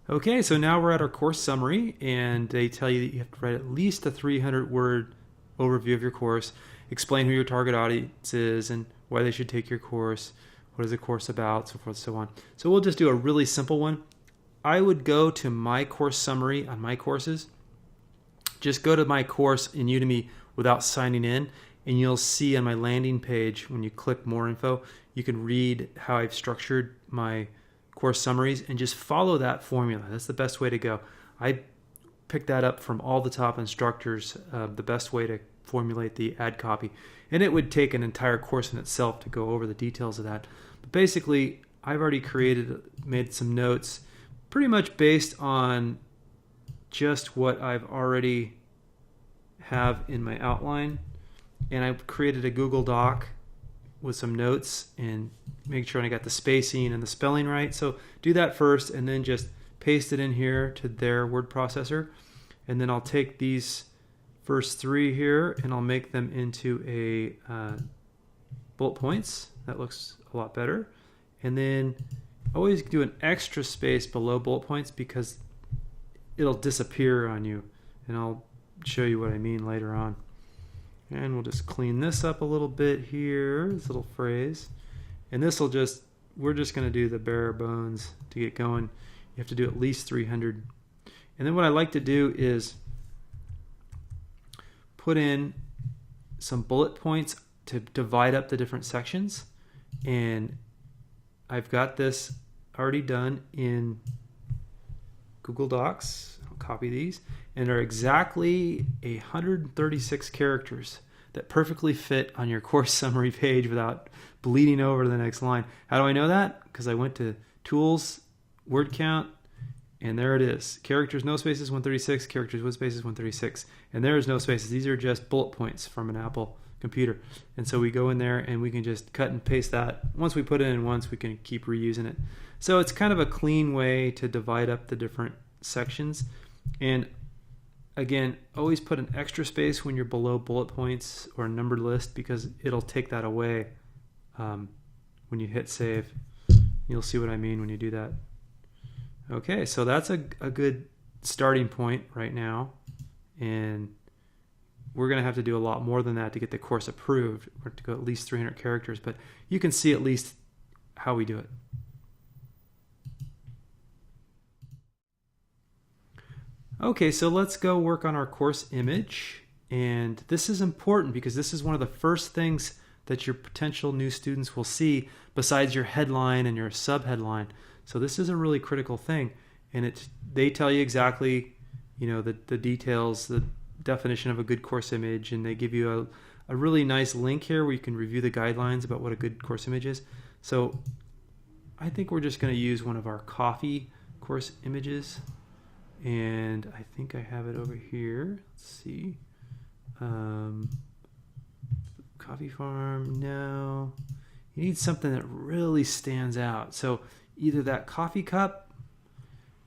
Okay, so now we're at our course summary, and they tell you that you have to write at least a 300-word overview of your course, explain who your target audience is and why they should take your course, what is the course about, so forth and so on. So we'll just do a really simple one. I would go to my course summary on my courses. Just go to my course in Udemy without signing in, and you'll see on my landing page, when you click more info, you can read how I've structured my course summaries and just follow that formula. That's the best way to go. I picked that up from all the top instructors, the best way to formulate the ad copy. And it would take an entire course in itself to go over the details of that. But basically, I've already made some notes pretty much based on just what I've already have in my outline. And I've created a Google Doc with some notes and make sure I got the spacing and the spelling right. So do that first and then just paste it in here to their word processor. And then I'll take these first three here and I'll make them into a bullet points. That looks a lot better. And then always do an extra space below bullet points because it'll disappear on you. And I'll show you what I mean later on. And we'll just clean this up a little bit here, this little phrase. And this will just, we're just going to do the bare bones to get going. You have to do at least 300. And then what I like to do is put in some bullet points to divide up the different sections. And I've got this already done in Google Docs. I'll copy these. And they're exactly 136 characters that perfectly fit on your course summary page without bleeding over to the next line. How do I know that? Because I went to Tools, Word Count, and there it is. Characters, no spaces, 136. Characters with spaces, 136. And there is no spaces. These are just bullet points from an Apple computer. And so we go in there and we can just cut and paste that. Once we put it in once, we can keep reusing it. So it's kind of a clean way to divide up the different sections. And again, always put an extra space when you're below bullet points or a numbered list because it'll take that away when you hit save. You'll see what I mean when you do that. Okay, so that's a good starting point right now. And we're going to have to do a lot more than that to get the course approved. We're to go at least 300 characters, but you can see at least how we do it. Okay, so let's go work on our course image. And this is important because this is one of the first things that your potential new students will see besides your headline and your subheadline. So this is a really critical thing. And they tell you exactly, the details, the definition of a good course image, and they give you a really nice link here where you can review the guidelines about what a good course image is. So I think we're just going to use one of our coffee course images. And I think I have it over here. Let's see. Coffee farm, no. You need something that really stands out. So either that coffee cup,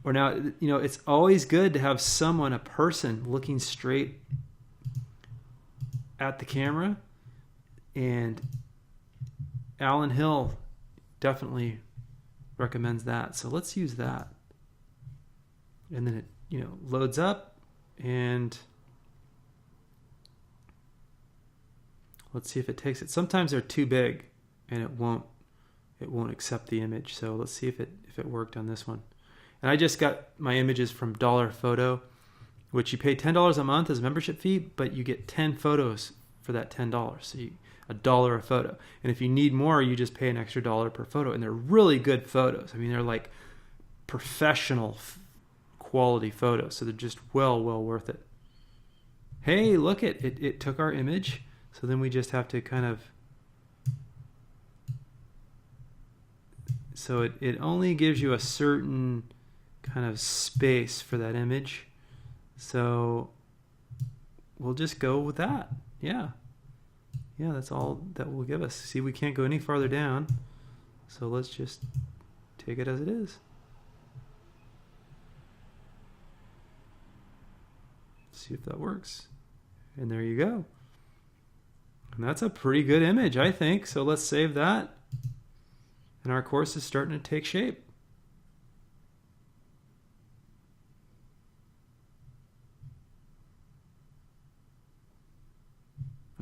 or now, it's always good to have a person looking straight at the camera. And Alan Hill definitely recommends that. So let's use that. And then it loads up, and let's see if it takes it. Sometimes they're too big and it won't accept the image. So let's see if it worked on this one. And I just got my images from Dollar Photo, which you pay $10 a month as a membership fee, but you get 10 photos for that $10. So $1 a photo. And if you need more, you just pay an extra $1 per photo. And they're really good photos. I mean, they're like professional quality photos, so they're just well worth it. Hey, look, it took our image, so then we just have to kind of, so it only gives you a certain kind of space for that image, so we'll just go with that. Yeah, that's all that will give us. See, we can't go any farther down, so let's just take it as it is. See if that works. And there you go. And that's a pretty good image, I think. So let's save that. And our course is starting to take shape.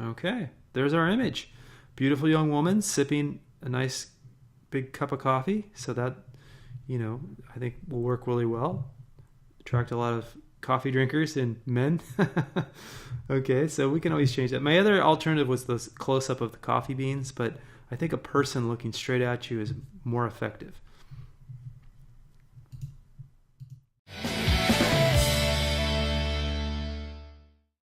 Okay, there's our image. Beautiful young woman sipping a nice big cup of coffee. So that, I think will work really well. Attract a lot of coffee drinkers and men. Okay, so we can always change that. My other alternative was the close-up of the coffee beans, but I think a person looking straight at you is more effective.